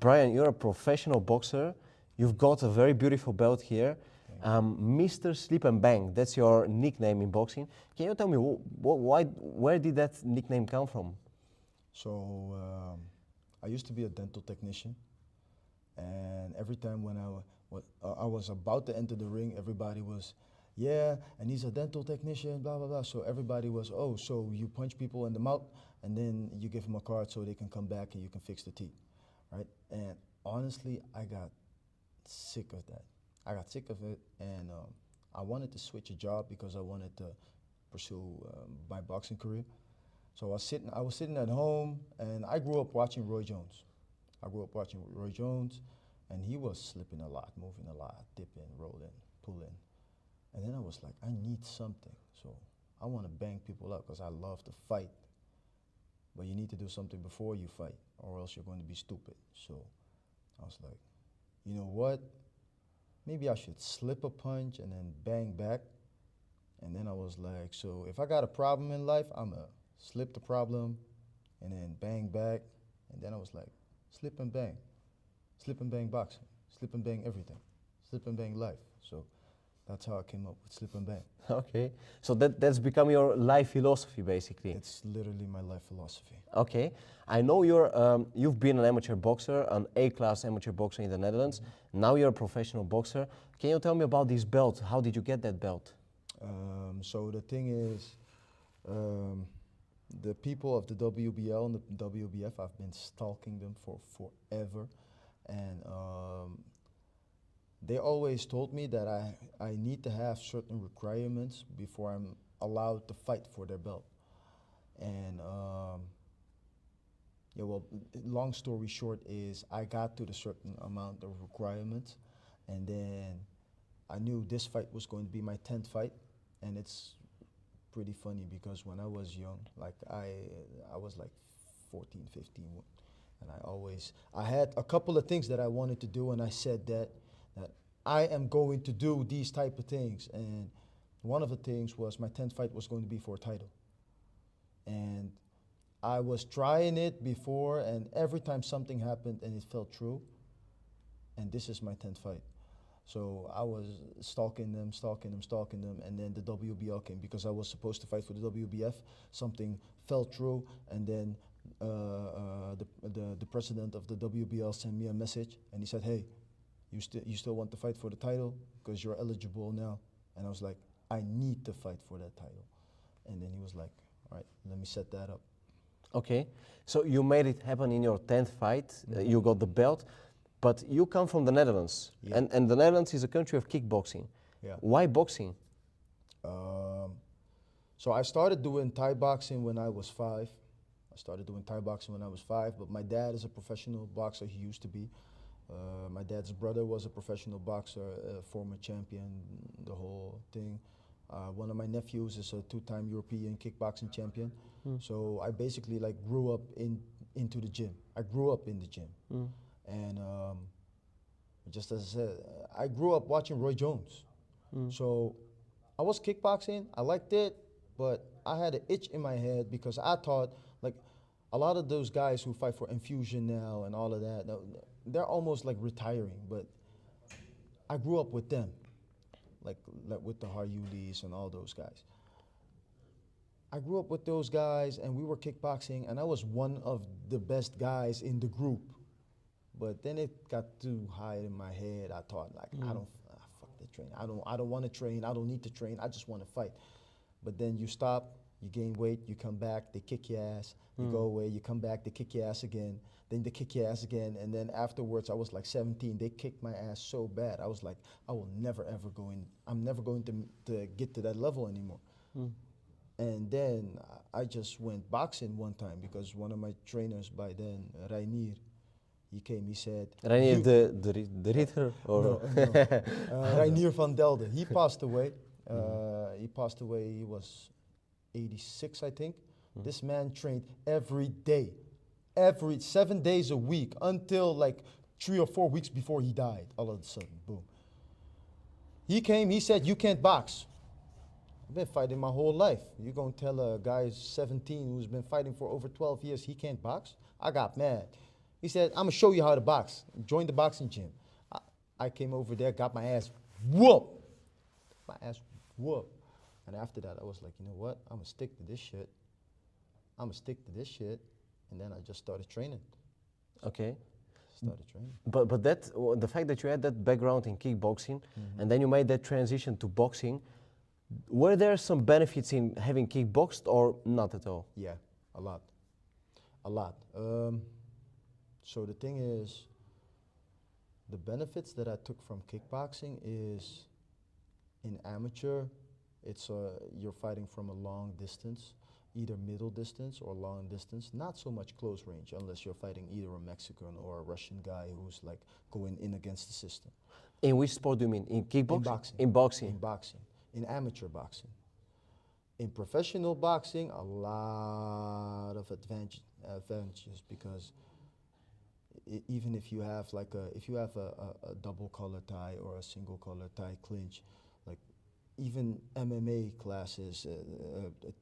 Bryan, you're a professional boxer. You've got a very beautiful belt here. Mr. Slip and Bang, that's your nickname in boxing. Can you tell me where did that nickname come from? So I used to be a dental technician, and every time when I was about to enter the ring, everybody was, yeah, and he's a dental technician, blah, blah, blah. So everybody was, oh, so you punch people in the mouth, and then you give them a card so they can come back and you can fix the teeth, right? And honestly, I got sick of that. I got sick of it, and I wanted to switch a job because I wanted to pursue my boxing career. So I was sitting at home, and I grew up watching Roy Jones. And he was slipping a lot, moving a lot, dipping, rolling, pulling. And then I was like, I need something. So I want to bang people up because I love to fight. But you need to do something before you fight, or else you're going to be stupid. So I was like, you know what? Maybe I should slip a punch and then bang back. And then I was like, so if I got a problem in life, I'm going to slip the problem and then bang back. And then I was like, slip and bang boxing, slip and bang everything, slip and bang life. So that's how I came up with slip and bang. Okay, so that's become your life philosophy, basically. It's literally my life philosophy. Okay, I know you've been an amateur boxer, an A-class amateur boxer in the Netherlands. Now you're a professional boxer. Can you tell me about this belt? How did you get that belt? So the thing is, the people of the WBL and the WBF, I've been stalking them for forever. And they always told me that I need to have certain requirements before I'm allowed to fight for their belt. And yeah, well, long story short is I got to the certain amount of requirements, and then I knew this fight was going to be my 10th fight. And it's pretty funny because when I was young, like I was like 14, 15, and I had a couple of things that I wanted to do, and I said that I am going to do these type of things. And one of the things was my 10th fight was going to be for a title. And I was trying it before, and every time something happened and it felt true, and this is my 10th fight. So I was stalking them, and then the WBL came because I was supposed to fight for the WBF. Something fell true, and then the president of the WBL sent me a message, and he said, "Hey, you still want to fight for the title because you're eligible now?" And I was like, "I need to fight for that title." And then he was like, "All right, let me set that up." Okay, so you made it happen in your 10th fight. You got the belt. But you come from the Netherlands, Yeah. and the Netherlands is a country of kickboxing. Yeah. Why boxing? So I started doing Thai boxing when I was 5. But my dad is a professional boxer. He used to be. My dad's brother was a professional boxer, a former champion, the whole thing. One of my nephews is a 2-time European kickboxing champion. So I basically like grew up into the gym. I grew up in the gym. And just as I said, I grew up watching Roy Jones. So I was kickboxing, I liked it, but I had an itch in my head because I thought, like, a lot of those guys who fight for Infusion now and all of that, they're almost like retiring, but I grew up with them, like with the Haryulis and all those guys. I grew up with those guys, and we were kickboxing, and I was one of the best guys in the group. But then it got too high in my head. I thought, like, fuck the training. I don't want to train. I don't need to train. I just want to fight. But then you stop, you gain weight, you come back, they kick your ass. You go away, you come back, they kick your ass again. Then they kick your ass again. And then afterwards, I was like 17. They kicked my ass so bad. I was like, I will never, ever go in. I'm never going to get to that level anymore. And then I just went boxing one time because one of my trainers by then, Reinier, he came, he said... Reinier the Ritter? Or no. Reinier van Delden. He passed away. He was 86, I think. This man trained every day, 7 days a week, until like 3 or 4 weeks before he died. All of a sudden, boom. He came, he said, "You can't box." I've been fighting my whole life. You're going to tell a guy 17 who's been fighting for over 12 years he can't box? I got mad. He said, I'm gonna show you how to box. Join the boxing gym. I came over there, got my ass whooped. My ass whooped. And after that, I was like, you know what? I'm gonna stick to this shit. I'm gonna stick to this shit. And then I just started training. Okay. Started training. But the fact that you had that background in kickboxing and then you made that transition to boxing, were there some benefits in having kickboxed or not at all? Yeah, a lot. A lot. So the thing is, the benefits that I took from kickboxing is in amateur, it's you're fighting from a long distance, either middle distance or long distance, not so much close range unless you're fighting either a Mexican or a Russian guy who's like going in against the system. In which sport do you mean? In kickboxing? In boxing. In boxing. In boxing. In amateur boxing. In professional boxing, a lot of advantages because even if you have like a double collar tie or a single collar tie clinch, like even MMA classes,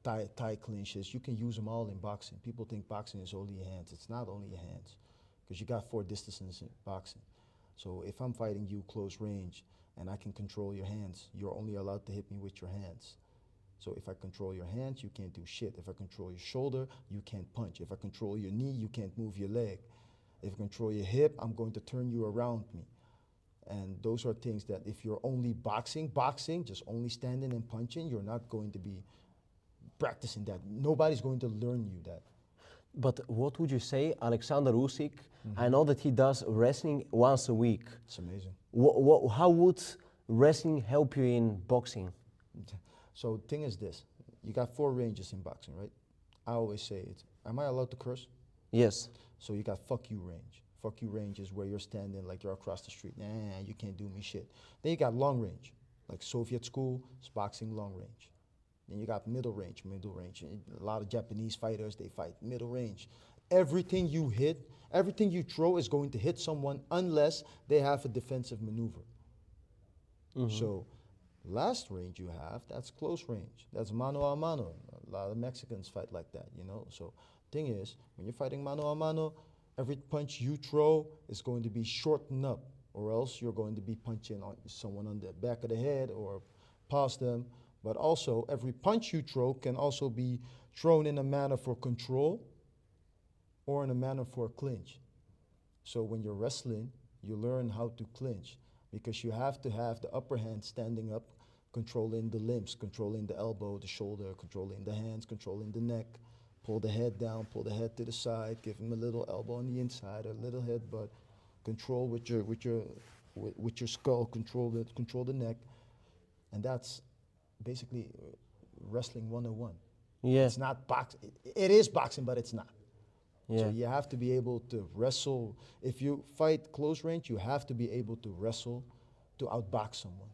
tie clinches, you can use them all in boxing. People think boxing is only hands. It's not only hands because you got 4 distances in boxing. So if I'm fighting you close range and I can control your hands, you're only allowed to hit me with your hands. So if I control your hands, you can't do shit. If I control your shoulder, you can't punch. If I control your knee, you can't move your leg. If I control your hip, I'm going to turn you around me. And those are things that if you're only boxing, just only standing and punching, you're not going to be practicing that. Nobody's going to learn you that. But what would you say, Alexander Usyk, I know that he does wrestling once a week. It's amazing. How would wrestling help you in boxing? So the thing is this, you got 4 ranges in boxing, right? I always say it. Am I allowed to curse? Yes. So you got fuck you range. Fuck you range is where you're standing like you're across the street. Nah, you can't do me shit. Then you got long range, like Soviet school, it's boxing long range. Then you got middle range. A lot of Japanese fighters, they fight middle range. Everything you hit, everything you throw is going to hit someone unless they have a defensive maneuver. So last range you have, that's close range. That's mano a mano. A lot of Mexicans fight like that, you know? So thing is, when you're fighting mano a mano, every punch you throw is going to be shortened up, or else you're going to be punching on someone on the back of the head or past them. But also, every punch you throw can also be thrown in a manner for control or in a manner for clinch. So when you're wrestling, you learn how to clinch because you have to have the upper hand standing up, controlling the limbs, controlling the elbow, the shoulder, controlling the hands, controlling the neck. Pull the head down, pull the head to the side, give him a little elbow on the inside, a little headbutt. Control with your skull, control the neck, and that's basically wrestling 101. Yeah. It's not boxing. It is boxing, but it's not. Yeah. So you have to be able to wrestle. If you fight close range, you have to be able to wrestle to outbox someone.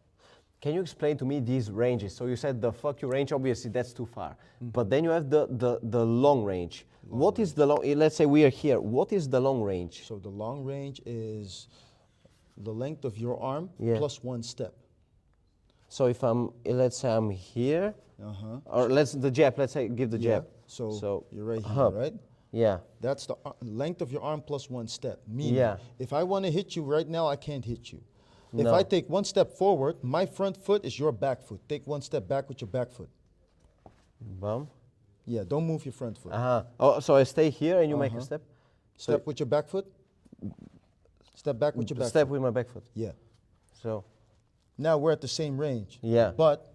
Can you explain to me these ranges? So you said the fuck you range, obviously that's too far. But then you have the long range. What is the long, let's say we are here, what is the long range? So the long range is the length of your arm plus 1 step. So if let's say I'm here, or the jab, let's say give the jab. So you're right here, right? Yeah. That's the length of your arm plus 1 step. Meaning, if I want to hit you right now, I can't hit you. If I take 1 step forward, my front foot is your back foot. Take 1 step back with your back foot. Bum. Yeah, don't move your front foot. Oh, so I stay here and you make a step? Step with your back foot. Step back with your back Step foot. with my back foot. Yeah. So. Now we're at the same range. Yeah. But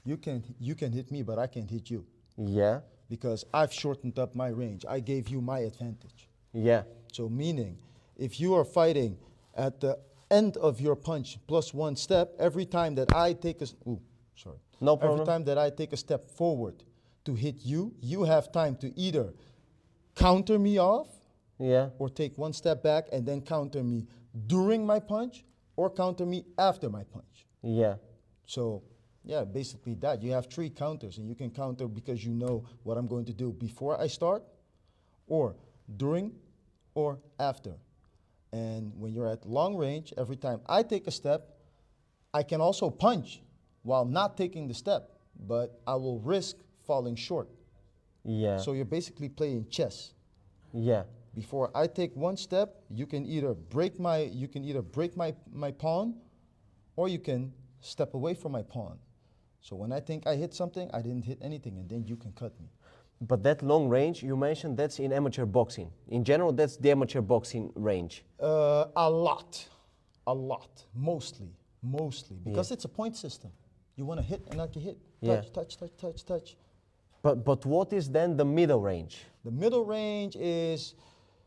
you can hit me, but I can't hit you. Yeah. Because I've shortened up my range. I gave you my advantage. Yeah. So meaning, if you are fighting at the end of your punch plus 1 step, every time that I take No problem. Every time that I take a step forward to hit you, you have time to either counter me off or take 1 step back and then counter me during my punch or counter me after my punch. Yeah. So, yeah, basically that. You have 3 counters and you can counter because you know what I'm going to do before I start or during or after. And when you're at long range, every time I take a step, I can also punch while not taking the step, but I will risk falling short. Yeah. So you're basically playing chess. Yeah. Before I take one step, you can either break my pawn, or you can step away from my pawn. So when I think I hit something, I didn't hit anything, and then you can cut me. But that long range you mentioned, that's in amateur boxing. In general, that's the amateur boxing range. A lot, mostly, because it's a point system. You want to hit and not get hit. Yeah. Touch. But what is then the middle range? The middle range is,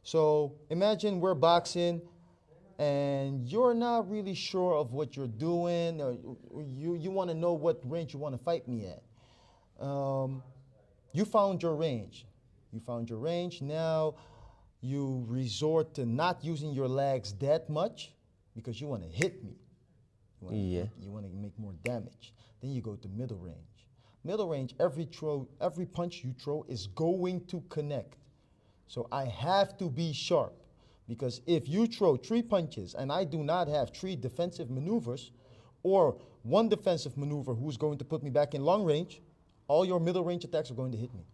so imagine we're boxing and you're not really sure of what you're doing, or you want to know what range you want to fight me at. You found your range. Now you resort to not using your legs that much because you want to hit me. You want to make more damage. Then you go to middle range. Middle range, every punch you throw is going to connect. So I have to be sharp, because if you throw 3 punches and I do not have 3 defensive maneuvers or 1 defensive maneuver who's going to put me back in long range, all your middle range attacks are going to hit me.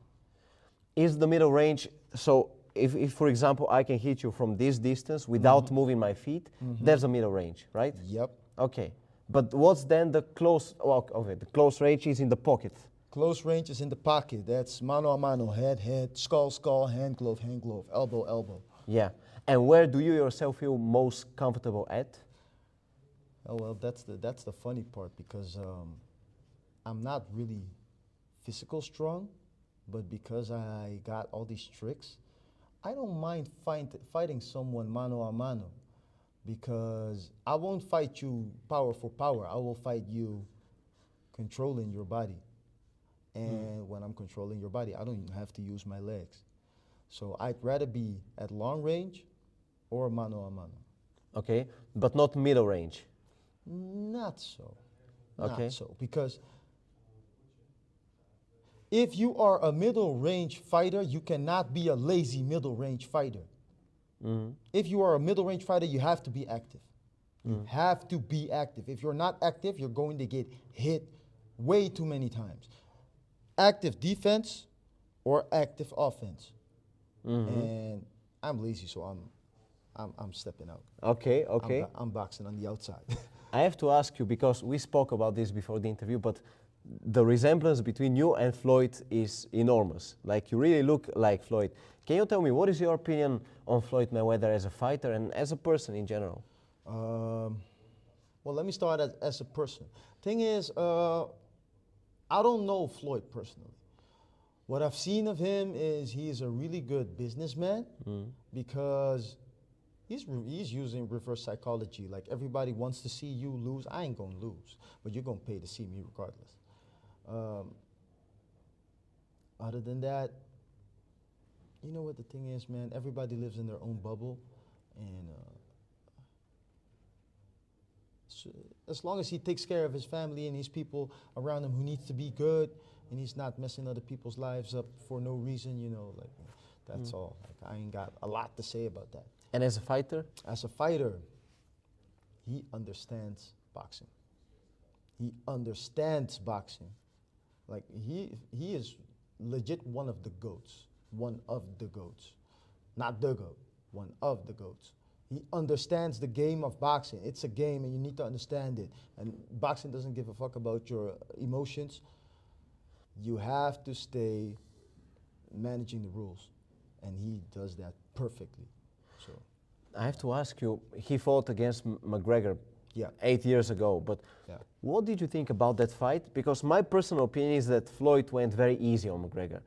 Is the middle range, so if for example I can hit you from this distance without moving my feet, there's a middle range, right? Yep. Okay. But what's then the close, well, okay, the close range is in the pocket. Close range is in the pocket. That's mano a mano, head, skull, hand glove, elbow. Yeah. And where do you yourself feel most comfortable at? Oh, well, that's the funny part, because I'm not really physical strong, but because I got all these tricks, I don't mind fighting someone mano a mano, because I won't fight you power for power. I will fight you controlling your body. And when I'm controlling your body, I don't even have to use my legs. So I'd rather be at long range or mano a mano. Okay, but not middle range. Not so. Okay. Not so. Because if you are a middle range fighter, you cannot be a lazy middle range fighter. If you are a middle range fighter, you have to be active. You have to be active. If you're not active, you're going to get hit way too many times. Active defense or active offense. And I'm lazy, so I'm stepping out. Okay, okay. I'm boxing on the outside. I have to ask you, because we spoke about this before the interview, but the resemblance between you and Floyd is enormous. Like, you really look like Floyd. Can you tell me, what is your opinion on Floyd Mayweather as a fighter and as a person in general? Well, let me start as a person. Thing is, I don't know Floyd personally. What I've seen of him is he is a really good businessman, because he's using reverse psychology. Like, everybody wants to see you lose. I ain't gonna lose, but you're gonna pay to see me regardless. Other than that, you know what the thing is, man? Everybody lives in their own bubble, and so as long as he takes care of his family and his people around him who needs to be good, and he's not messing other people's lives up for no reason, you know, like, that's all. Like, I ain't got a lot to say about that. And as a fighter? As a fighter, he understands boxing. He understands boxing. Like, he is legit one of the GOATs. One of the GOATs. Not the GOAT, one of the GOATs. He understands the game of boxing. It's a game, and you need to understand it. And boxing doesn't give a fuck about your emotions. You have to stay managing the rules, and he does that perfectly. So I have to ask you, he fought against McGregor 8 years ago, but what did you think about that fight? Because my personal opinion is that Floyd went very easy on McGregor.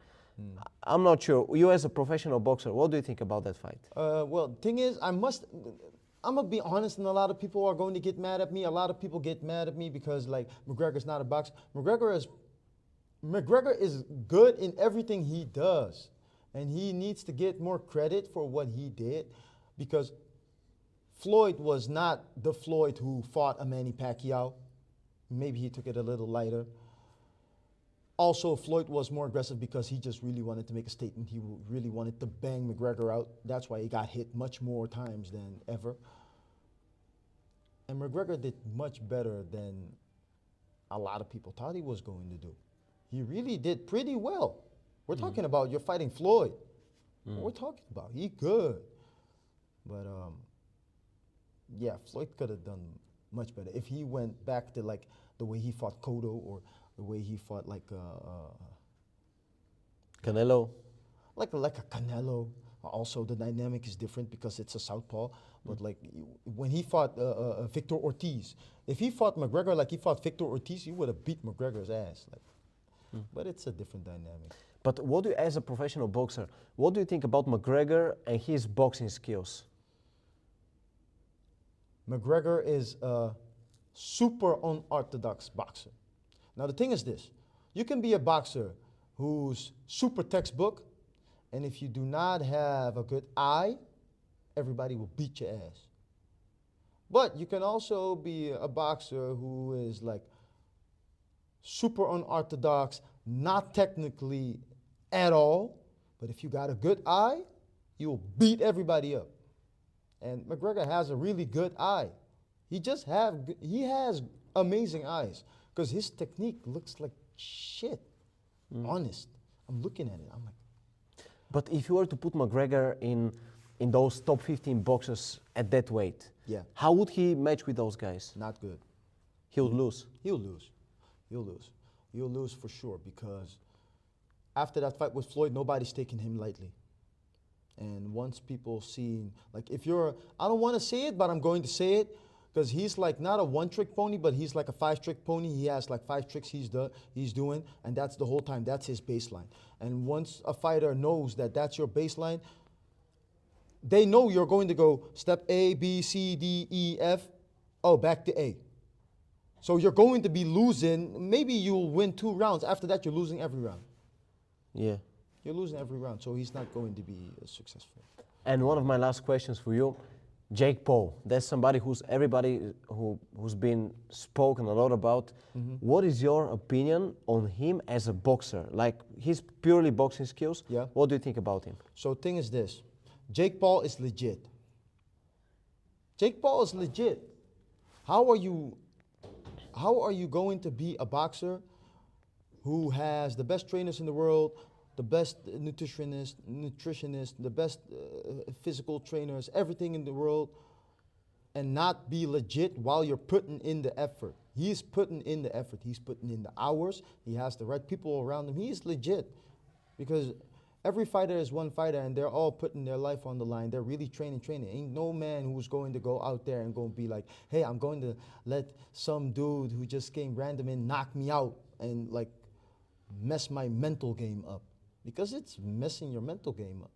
I'm not sure. You as a professional boxer, what do you think about that fight? Well, the thing is, I'm gonna be honest, and a lot of people are going to get mad at me. A lot of people get mad at me because, like, McGregor's not a boxer. McGregor is good in everything he does, and he needs to get more credit for what he did, because Floyd was not the Floyd who fought a Manny Pacquiao. Maybe he took it a little lighter. Also, Floyd was more aggressive because he just really wanted to make a statement. He really wanted to bang McGregor out. That's why he got hit much more times than ever. And McGregor did much better than a lot of people thought he was going to do. He really did pretty well. We're talking about, you're fighting Floyd. What we're talking about? He good. But yeah, Floyd could have done much better if he went back to like the way he fought Cotto or the way he fought like Canelo. like a Canelo. Also, the dynamic is different because it's a southpaw. But like when he fought Victor Ortiz, if he fought McGregor like he fought Victor Ortiz, he would have beat McGregor's ass. Like, but it's a different dynamic. But what do you, as a professional boxer, what do you think about McGregor and his boxing skills? McGregor is a super unorthodox boxer. Now the thing is this, you can be a boxer who's super textbook, and if you do not have a good eye, everybody will beat your ass. But you can also be a boxer who is like super unorthodox, not technically at all, but if you got a good eye, you'll beat everybody up. And McGregor has a really good eye. He has amazing eyes because his technique looks like shit. Honest. I'm looking at it. I'm like, But if you were to put McGregor in those top 15 boxers at that weight, yeah, how would he match with those guys? not good. He would lose. He'll lose. He'll lose. He'll lose for sure because after that fight with Floyd, nobody's taking him lightly. And once people see, like if you're, I don't want to say it, but I'm going to say it because he's like not a one-trick pony, but he's like a five-trick pony. He has like 5 tricks he's doing, and that's the whole time. That's his baseline. And once a fighter knows that that's your baseline, they know you're going to go step A, B, C, D, E, F, oh, back to A. So you're going to be losing. Maybe you'll win 2 rounds. After that, you're losing every round. Yeah. You're losing every round, so he's not going to be successful. And one of my last questions for you, Jake Paul. That's somebody who's been spoken a lot about. What is your opinion on him as a boxer? Like his purely boxing skills. Yeah. What do you think about him? So thing is this, Jake Paul is legit. Jake Paul is legit. How are you going to be a boxer who has the best trainers in the world, the best nutritionists, the best physical trainers, everything in the world, and not be legit while you're putting in the effort? He's putting in the effort. He's putting in the hours. He has the right people around him. He's legit because every fighter is one fighter, and they're all putting their life on the line. They're really training. Ain't no man who's going to go out there and go and be like, hey, I'm going to let some dude who just came random in knock me out and like mess my mental game up. Because it's messing your mental game up.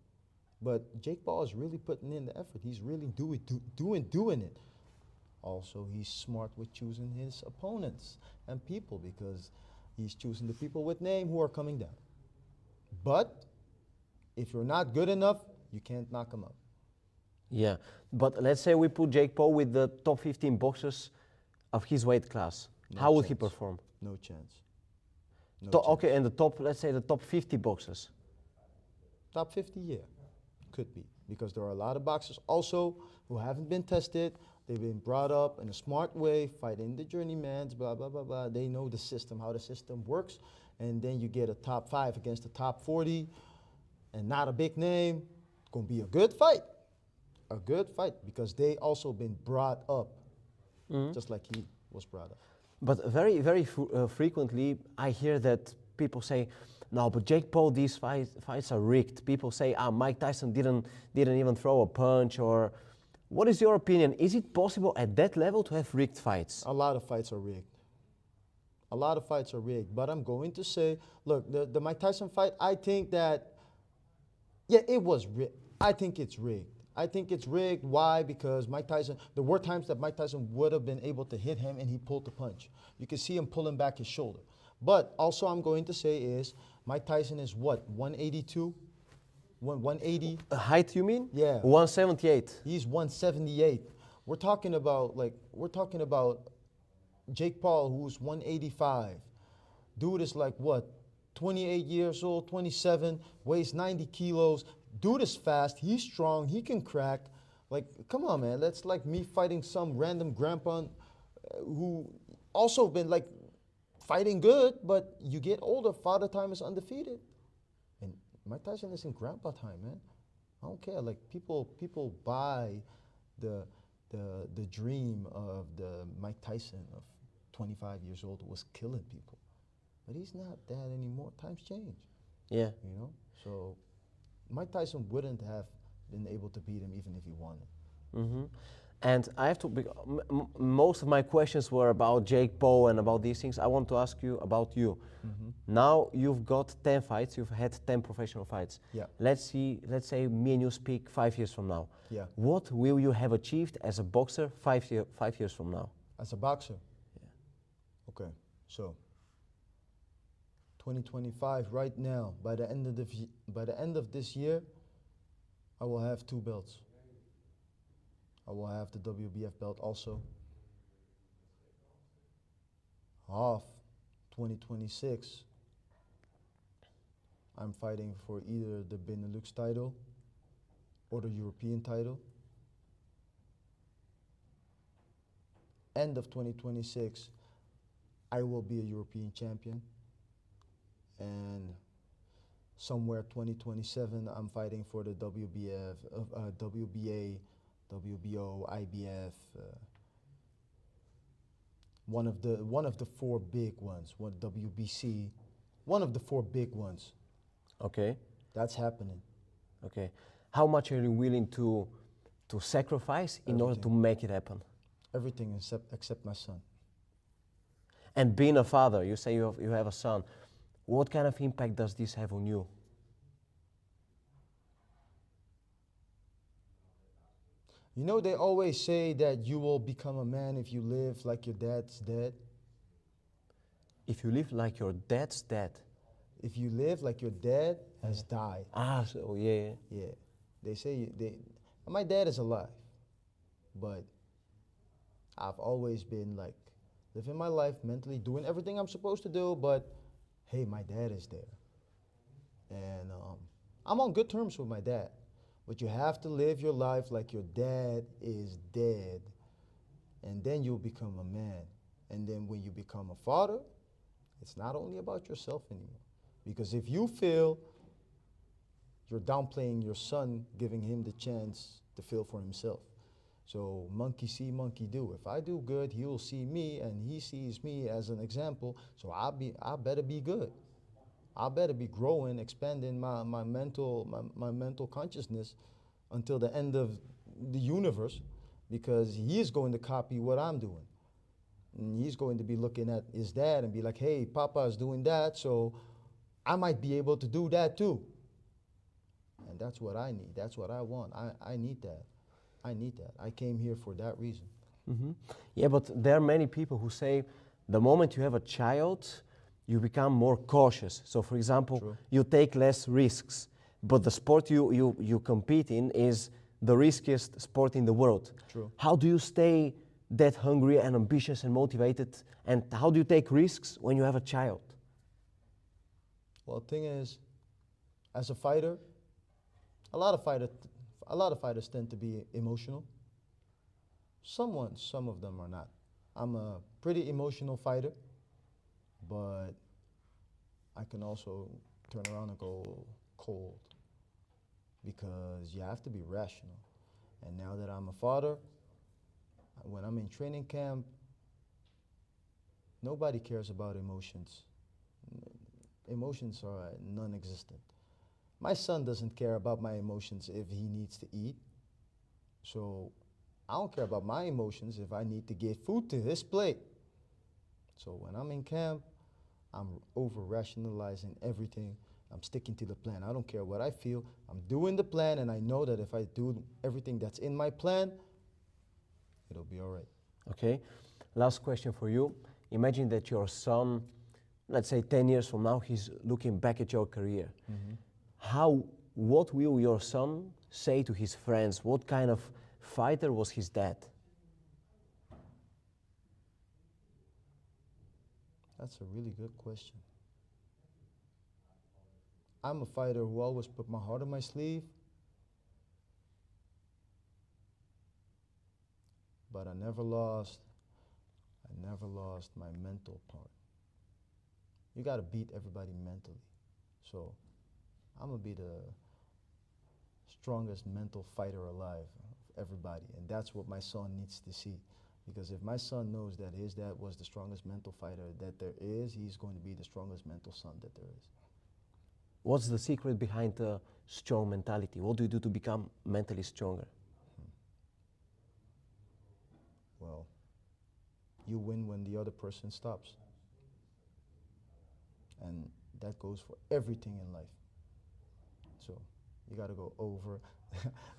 But Jake Paul is really putting in the effort. He's really doing it. Also, he's smart with choosing his opponents and people because he's choosing the people with name who are coming down. But if you're not good enough, you can't knock him out. Yeah. But let's say we put Jake Paul with the top 15 boxers of his weight class. No How would he chance. perform? No chance. No chance. Okay, and the top, let's say the top 50 boxers. Top 50, yeah, could be. Because there are a lot of boxers also who haven't been tested. They've been brought up in a smart way, fighting the journeymans, blah, blah, blah, blah. They know the system, how the system works. And then you get a top 5 against the top 40 and not a big name. It's going to be a good fight. A good fight because they also been brought up just like he was brought up. But very, very frequently, I hear that people say, no, but Jake Paul, these fights are rigged. People say, Mike Tyson didn't even throw a punch. Or what is your opinion? Is it possible at that level to have rigged fights? A lot of fights are rigged. A lot of fights are rigged. But I'm going to say, look, the Mike Tyson fight, I think that, yeah, it was rigged. I think it's rigged. I think it's rigged. Why? Because Mike Tyson, there were times that Mike Tyson would have been able to hit him and he pulled the punch. You can see him pulling back his shoulder. But also I'm going to say is Mike Tyson is what, 182? 180? Height, you mean? Yeah. 178. He's 178. We're talking about Jake Paul, who's 185. Dude is like what, 28 years old, 27, weighs 90 kilos. Dude is fast, he's strong, he can crack. Like, come on, man. That's like me fighting some random grandpa who also been like fighting good, but you get older, father time is undefeated. And Mike Tyson is in grandpa time, man. I don't care. Like people buy the the dream of the Mike Tyson of 25 years old who was killing people, but he's not that anymore. Times change, Yeah. you know. So Mike Tyson wouldn't have been able to beat him even if he wanted. Hmm. And I have to. Most of my questions were about Jake Paul and about these things. I want to ask you about you. Mm-hmm. Now you've got 10 fights. You've had 10 professional fights. Yeah, Let's see. Let's say me and you speak 5 years from now. yeah. What will you have achieved as a boxer 5 years from now? As a boxer, okay. So 2025, right now, by the end of by the end of this year, I will have 2 belts. I will have the WBF belt also. Off 2026, I'm fighting for either the Benelux title or the European title. End of 2026, I will be a European champion. And somewhere 2027, I'm fighting for the WBF, WBA, WBO, IBF. One of the 4 big ones. One WBC, one of the 4 big ones. Okay. That's happening. Okay. How much are you willing to sacrifice in order to Everything. make it happen? Everything except my son. And being a father, you say you have a son. What kind of impact does this have on you? You know, they always say that you will become a man if you live like your dad's dead. If you live like your dad's dead. If you live like your dad has died. Ah, so yeah. Yeah. They say my dad is alive, but I've always been like living my life mentally, doing everything I'm supposed to do, but hey, my dad is there. And I'm on good terms with my dad. But you have to live your life like your dad is dead, and then you'll become a man. And then when you become a father, it's not only about yourself anymore. Because if you feel you're downplaying your son, giving him the chance to feel for himself. So monkey see, monkey do. If I do good, he will see me, and he sees me as an example. So I better be good. I better be growing, expanding my mental consciousness until the end of the universe, because he is going to copy what I'm doing. And he's going to be looking at his dad and be like, hey, Papa is doing that, so I might be able to do that too. And that's what I need. That's what I want. I need that. I need that. I came here for that reason. Mm-hmm. Yeah, but there are many people who say the moment you have a child, you become more cautious. So, for example, True. you take less risks. But the sport you compete in is the riskiest sport in the world. True. How do you stay that hungry and ambitious and motivated? And how do you take risks when you have a child? Well, the thing is, as a fighter, a lot of fighters tend to be emotional. Some of them are not. I'm a pretty emotional fighter, but I can also turn around and go cold, because you have to be rational. And now that I'm a father, when I'm in training camp, nobody cares about emotions. Emotions are non-existent. My son doesn't care about my emotions if he needs to eat. So I don't care about my emotions if I need to get food to his plate. So when I'm in camp, I'm over-rationalizing everything. I'm sticking to the plan. I don't care what I feel. I'm doing the plan, and I know that if I do everything that's in my plan, it'll be all right. Okay. Last question for you. Imagine that your son, let's say 10 years from now, he's looking back at your career. Mm-hmm. What will your son say to his friends? What kind of fighter was his dad? That's a really good question. I'm a fighter who always put my heart on my sleeve, but I never lost my mental part. You got to beat everybody mentally. So I'm going to be the strongest mental fighter alive, everybody. And that's what my son needs to see. Because if my son knows that his dad was the strongest mental fighter that there is, he's going to be the strongest mental son that there is. What's the secret behind a strong mentality? What do you do to become mentally stronger? Well, you win when the other person stops. And that goes for everything in life. So you got to go over.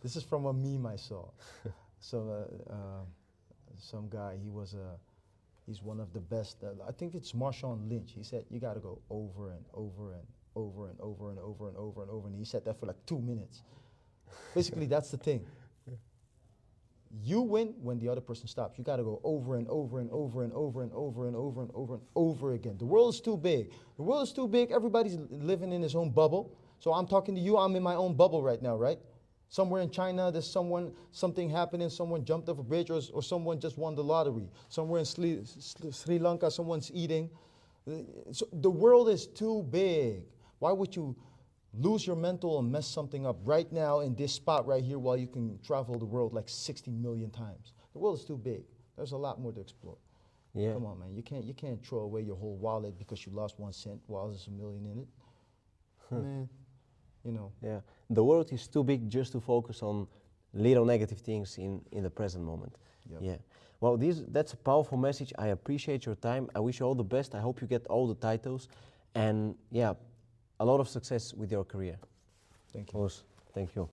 This is from a meme I saw. So some guy, he's one of the best. I think it's Marshawn Lynch. He said you got to go over and over and over and over and over and over and over. And he said that for like 2 minutes. Basically, that's the thing. You win when the other person stops. You got to go over and over and over and over and over and over and over and over again. The world is too big. The world is too big. Everybody's living in his own bubble. So I'm talking to you. I'm in my own bubble right now, right? Somewhere in China, there's something happening. Someone jumped off a bridge, or someone just won the lottery. Somewhere in Sri Lanka, someone's eating. So the world is too big. Why would you lose your mental and mess something up right now in this spot right here while you can travel the world like 60 million times? The world is too big. There's a lot more to explore. Yeah. Come on, man. You can't throw away your whole wallet because you lost 1 cent while there's $1 million in it. Man, you know. Yeah. The world is too big just to focus on little negative things in the present moment. Yep. Yeah. Well, that's a powerful message. I appreciate your time. I wish you all the best. I hope you get all the titles. And yeah, a lot of success with your career. Thank you. Of course. Thank you.